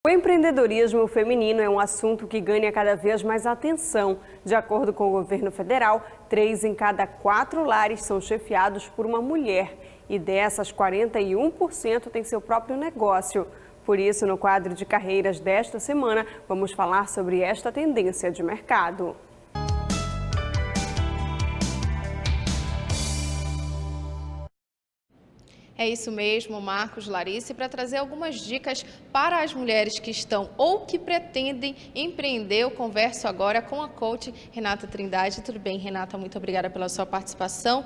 O empreendedorismo feminino é um assunto que ganha cada vez mais atenção. De acordo com o governo federal, 3 em cada 4 lares são chefiados por uma mulher. E dessas, 41% têm seu próprio negócio. Por isso, no quadro de carreiras desta semana, vamos falar sobre esta tendência de mercado. É isso mesmo, Marcos, Larissa, para trazer algumas dicas para as mulheres que estão ou que pretendem empreender. Eu converso agora com a coach Renata Trindade. Tudo bem, Renata? Muito obrigada pela sua participação.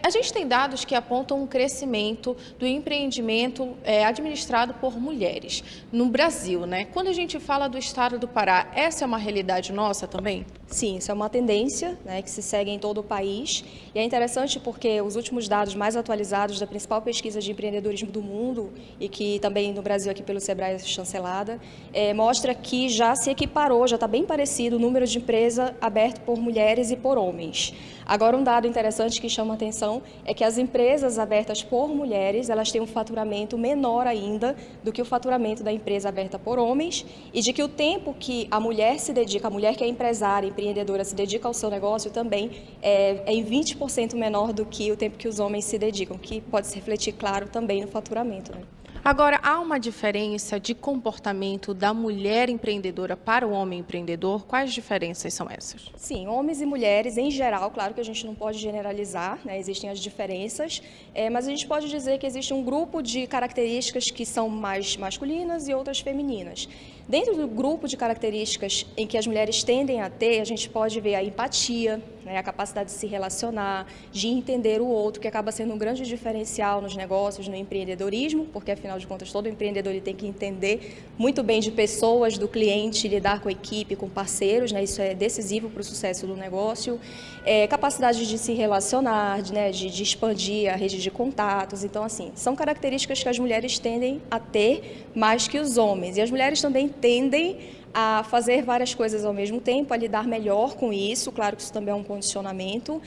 A gente tem dados que apontam um crescimento do empreendimento administrado por mulheres no Brasil, né? Quando a gente fala do estado do Pará, essa é uma realidade nossa também? Sim, isso é uma tendência, né, que se segue em todo o país. E é interessante porque os últimos dados mais atualizados da principal pesquisa de empreendedorismo do mundo, e que também no Brasil aqui pelo Sebrae é chancelada, mostra que já se equiparou, já está bem parecido o número de empresa aberto por mulheres e por homens. Agora, um dado interessante que chama a atenção é que as empresas abertas por mulheres, elas têm um faturamento menor ainda do que o faturamento da empresa aberta por homens, e de que o tempo que a mulher se dedica, a mulher que é empresária, empreendedora, se dedica ao seu negócio também é em 20% menor do que o tempo que os homens se dedicam, que pode se refletir, claro, também no faturamento, né? Agora, há uma diferença de comportamento da mulher empreendedora para o homem empreendedor? Quais diferenças são essas? Sim, homens e mulheres, em geral, claro que a gente não pode generalizar, né? Existem as diferenças, mas a gente pode dizer que existe um grupo de características que são mais masculinas e outras femininas. Dentro do grupo de características em que as mulheres tendem a ter, a gente pode ver a empatia, né? A capacidade de se relacionar, de entender o outro, que acaba sendo um grande diferencial nos negócios, no empreendedorismo, porque afinal de contas todo empreendedor ele tem que entender muito bem de pessoas, do cliente, lidar com a equipe, com parceiros, né? Isso é decisivo para o sucesso do negócio. Capacidade de se relacionar, né? de expandir a rede de contatos. Então, assim, são características que as mulheres tendem a ter mais que os homens. E as mulheres também tendem a fazer várias coisas ao mesmo tempo, a lidar melhor com isso. Claro que isso também é um condicionamento,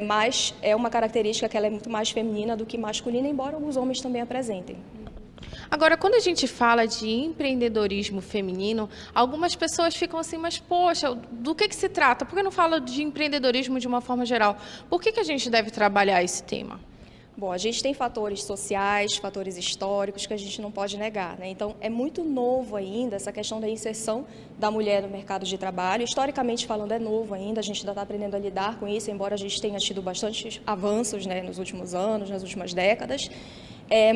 mas é uma característica que ela é muito mais feminina do que masculina, embora alguns homens também apresentem. Agora, quando a gente fala de empreendedorismo feminino, algumas pessoas ficam assim, mas poxa, do que se trata? Por que não fala de empreendedorismo de uma forma geral? Por que a gente deve trabalhar esse tema? Bom, a gente tem fatores sociais, fatores históricos que a gente não pode negar, né? Então, é muito novo ainda essa questão da inserção da mulher no mercado de trabalho. Historicamente falando, é novo ainda, a gente ainda está aprendendo a lidar com isso, embora a gente tenha tido bastantes avanços, né, nos últimos anos, nas últimas décadas.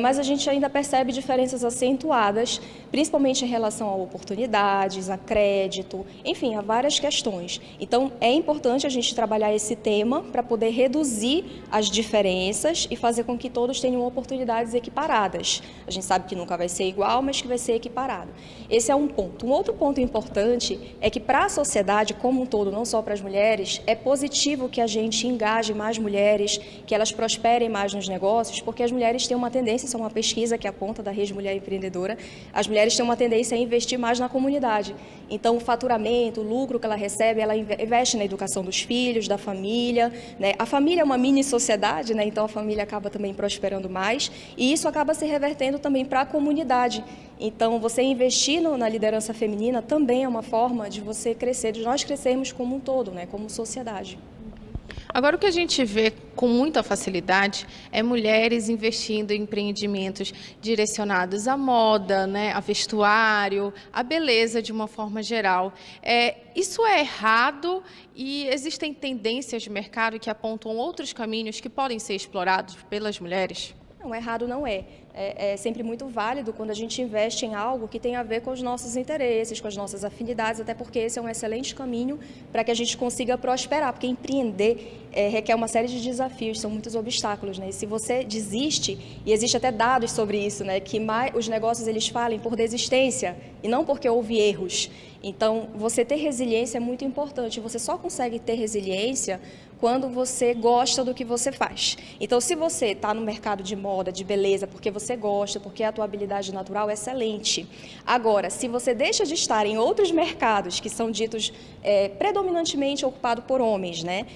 Mas a gente ainda percebe diferenças acentuadas, principalmente em relação a oportunidades, a crédito, enfim, a várias questões. Então, é importante a gente trabalhar esse tema para poder reduzir as diferenças e fazer com que todos tenham oportunidades equiparadas. A gente sabe que nunca vai ser igual, mas que vai ser equiparado. Esse é um ponto. Um outro ponto importante é que para a sociedade como um todo, não só para as mulheres, é positivo que a gente engaje mais mulheres, que elas prosperem mais nos negócios, porque as mulheres têm uma tendência, isso é uma pesquisa que aponta da Rede Mulher Empreendedora, as mulheres têm uma tendência a investir mais na comunidade. Então, o faturamento, o lucro que ela recebe, ela investe na educação dos filhos, da família, né? A família é uma mini sociedade, né? Então a família acaba também prosperando mais, e isso acaba se revertendo também para a comunidade. Então, você investir na liderança feminina também é uma forma de você crescer, de nós crescermos como um todo, né? Como sociedade. Agora, o que a gente vê com muita facilidade é mulheres investindo em empreendimentos direcionados à moda, né, a vestuário, à beleza de uma forma geral. Isso é errado e existem tendências de mercado que apontam outros caminhos que podem ser explorados pelas mulheres? Não, errado não é. É sempre muito válido quando a gente investe em algo que tem a ver com os nossos interesses, com as nossas afinidades, até porque esse é um excelente caminho para que a gente consiga prosperar, porque empreender requer uma série de desafios, são muitos obstáculos, né? E se você desiste, e existe até dados sobre isso, né? Que os negócios eles falem por desistência e não porque houve erros. Então, você ter resiliência é muito importante. Você só consegue ter resiliência quando você gosta do que você faz. Então, se você está no mercado de moda, de beleza, porque você gosta, porque a tua habilidade natural é excelente. Agora, se você deixa de estar em outros mercados que são ditos predominantemente ocupados por homens, né?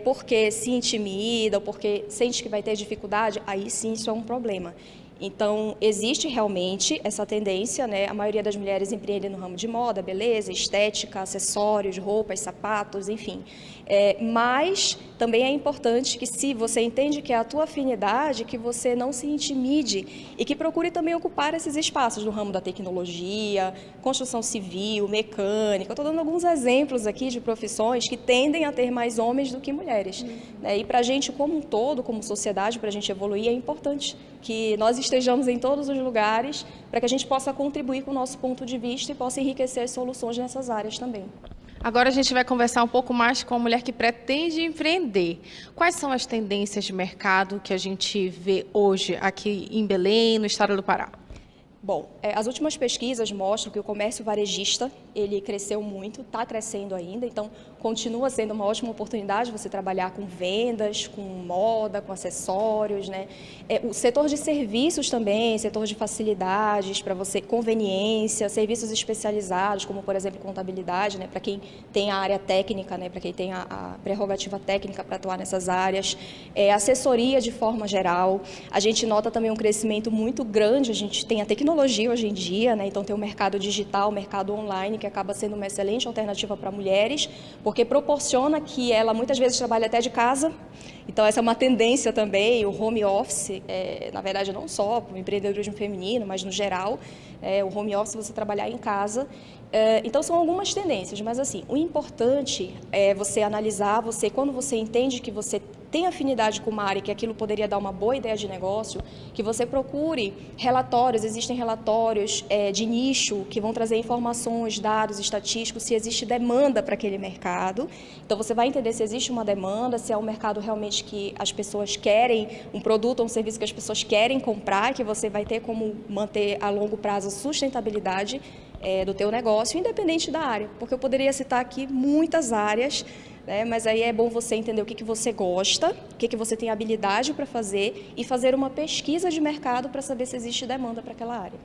Porque se intimida ou porque sente que vai ter dificuldade, aí sim isso é um problema. Então, existe realmente essa tendência, né? A maioria das mulheres empreende no ramo de moda, beleza, estética, acessórios, roupas, sapatos, enfim. Mas também é importante que, se você entende que é a tua afinidade, que você não se intimide e que procure também ocupar esses espaços no ramo da tecnologia, construção civil, mecânica. Eu estou dando alguns exemplos aqui de profissões que tendem a ter mais homens do que mulheres. Né? E para a gente como um todo, como sociedade, para a gente evoluir, é importante que nós estejamos em todos os lugares para que a gente possa contribuir com o nosso ponto de vista e possa enriquecer as soluções nessas áreas também. Agora a gente vai conversar um pouco mais com a mulher que pretende empreender. Quais são as tendências de mercado que a gente vê hoje aqui em Belém, no estado do Pará? Bom, as últimas pesquisas mostram que o comércio varejista, ele cresceu muito, está crescendo ainda, então continua sendo uma ótima oportunidade você trabalhar com vendas, com moda, com acessórios, né? O setor de serviços também, setor de facilidades para você, conveniência, serviços especializados, como por exemplo contabilidade, né? Para quem tem a área técnica, né? Para quem tem a prerrogativa técnica para atuar nessas áreas, assessoria de forma geral. A gente nota também um crescimento muito grande, a gente tem a tecnologia hoje em dia, né? Então tem o mercado digital, o mercado online, que acaba sendo uma excelente alternativa para mulheres, porque proporciona que ela muitas vezes trabalhe até de casa. Então essa é uma tendência também, o home office, na verdade não só para o empreendedorismo feminino, mas no geral, o home office você trabalhar em casa. Então são algumas tendências, mas assim, o importante é você analisar, quando você entende que você tem afinidade com uma área, que aquilo poderia dar uma boa ideia de negócio, que você procure relatórios, existem relatórios de nicho que vão trazer informações, dados estatísticos, se existe demanda para aquele mercado. Então você vai entender se existe uma demanda, se é um mercado realmente que as pessoas querem, um produto ou um serviço que as pessoas querem comprar, que você vai ter como manter a longo prazo a sustentabilidade do teu negócio, independente da área, porque eu poderia citar aqui muitas áreas, né, mas aí é bom você entender o que você gosta, o que você tem habilidade para fazer e fazer uma pesquisa de mercado para saber se existe demanda para aquela área.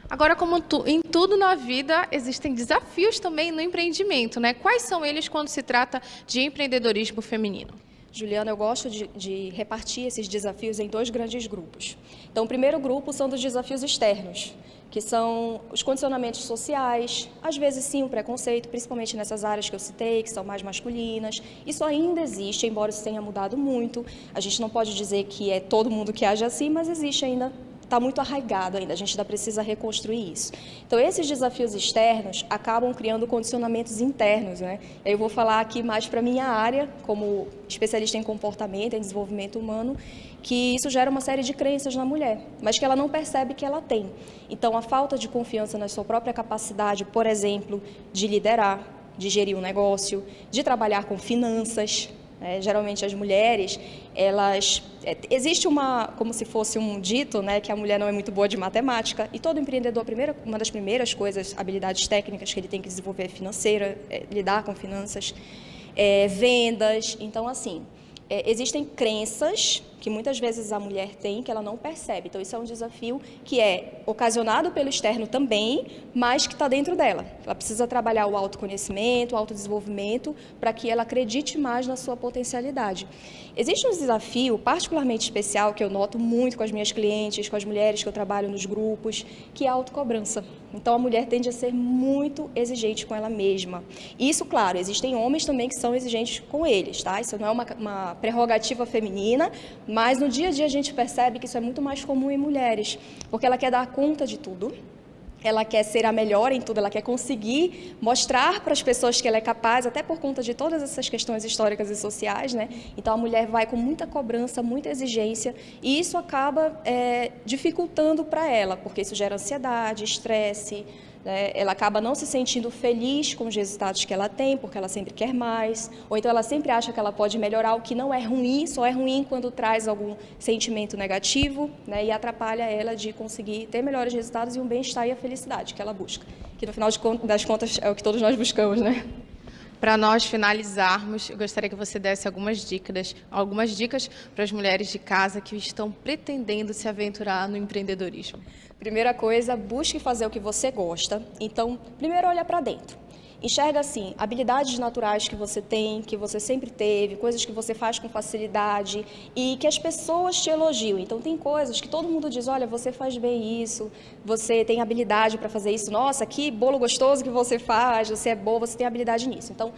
Agora, como em tudo na vida, existem desafios também no empreendimento, né? Quais são eles quando se trata de empreendedorismo feminino? Juliana, eu gosto de repartir esses desafios em 2 grandes grupos. Então, o primeiro grupo são dos desafios externos, que são os condicionamentos sociais, às vezes sim o preconceito, principalmente nessas áreas que eu citei, que são mais masculinas. Isso ainda existe, embora isso tenha mudado muito. A gente não pode dizer que é todo mundo que age assim, mas existe ainda. Está muito arraigado ainda, a gente ainda precisa reconstruir isso. Então, esses desafios externos acabam criando condicionamentos internos, né? Eu vou falar aqui mais para a minha área, como especialista em comportamento, em desenvolvimento humano, que isso gera uma série de crenças na mulher, mas que ela não percebe que ela tem. Então, a falta de confiança na sua própria capacidade, por exemplo, de liderar, de gerir um negócio, de trabalhar com finanças. Geralmente as mulheres, existe como se fosse um dito, né, que a mulher não é muito boa de matemática, e todo empreendedor, uma das primeiras coisas, habilidades técnicas que ele tem que desenvolver é financeira, lidar com finanças, vendas. Então, assim, existem crenças que muitas vezes a mulher tem que ela não percebe. Então, isso é um desafio que é ocasionado pelo externo também, mas que está dentro dela. Ela precisa trabalhar o autoconhecimento, o autodesenvolvimento, para que ela acredite mais na sua potencialidade. Existe um desafio particularmente especial que eu noto muito com as minhas clientes, com as mulheres que eu trabalho nos grupos, que é a autocobrança. Então, a mulher tende a ser muito exigente com ela mesma. Isso, claro, existem homens também que são exigentes com eles, tá? Isso não é uma prerrogativa feminina, mas no dia a dia a gente percebe que isso é muito mais comum em mulheres, porque ela quer dar conta de tudo, ela quer ser a melhor em tudo, ela quer conseguir mostrar para as pessoas que ela é capaz, até por conta de todas essas questões históricas e sociais, né? Então a mulher vai com muita cobrança, muita exigência, e isso acaba dificultando para ela, porque isso gera ansiedade, estresse, né? Ela acaba não se sentindo feliz com os resultados que ela tem, porque ela sempre quer mais, ou então ela sempre acha que ela pode melhorar, o que não é ruim, só é ruim quando traz algum sentimento negativo, né? E atrapalha ela de conseguir ter melhores resultados e um bem-estar e a felicidade que ela busca, que no final das contas é o que todos nós buscamos, né? Para nós finalizarmos, eu gostaria que você desse algumas dicas para as mulheres de casa que estão pretendendo se aventurar no empreendedorismo. Primeira coisa, busque fazer o que você gosta. Então, primeiro olha para dentro. Enxerga assim, habilidades naturais que você tem, que você sempre teve, coisas que você faz com facilidade e que as pessoas te elogiam. Então, tem coisas que todo mundo diz, olha, você faz bem isso, você tem habilidade para fazer isso, nossa, que bolo gostoso que você faz, você é boa, você tem habilidade nisso. Então,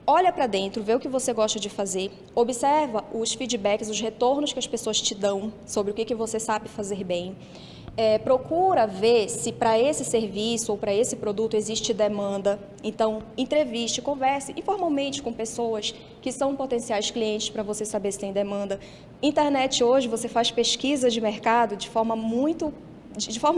olha para dentro, vê o que você gosta de fazer, observa os feedbacks, os retornos que as pessoas te dão sobre o que você sabe fazer bem. Procura ver se para esse serviço ou para esse produto existe demanda. Então, entreviste, converse informalmente com pessoas que são potenciais clientes para você saber se tem demanda. Internet hoje, você faz pesquisas de mercado de forma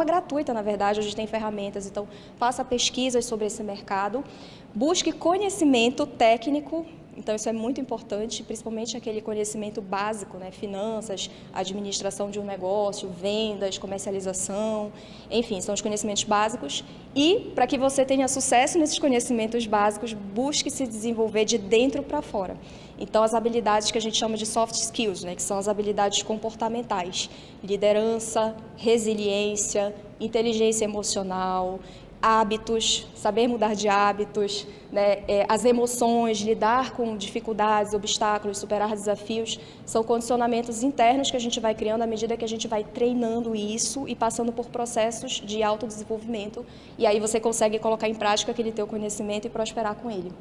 gratuita, na verdade, hoje tem ferramentas, então faça pesquisas sobre esse mercado, busque conhecimento técnico, então isso é muito importante, principalmente aquele conhecimento básico, né? Finanças, administração de um negócio, vendas, comercialização, enfim, são os conhecimentos básicos. E para que você tenha sucesso nesses conhecimentos básicos, busque se desenvolver de dentro para fora. Então, as habilidades que a gente chama de soft skills, né? Que são as habilidades comportamentais, liderança, resiliência, inteligência emocional, hábitos, saber mudar de hábitos, né? As emoções, lidar com dificuldades, obstáculos, superar desafios, são condicionamentos internos que a gente vai criando à medida que a gente vai treinando isso e passando por processos de autodesenvolvimento. E aí você consegue colocar em prática aquele teu conhecimento e prosperar com ele.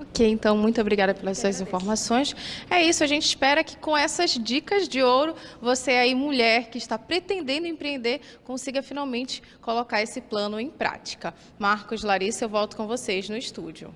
Ok, então muito obrigada pelas suas informações. É isso, a gente espera que com essas dicas de ouro, você aí, mulher que está pretendendo empreender, consiga finalmente colocar esse plano em prática. Marcos, Larissa, eu volto com vocês no estúdio.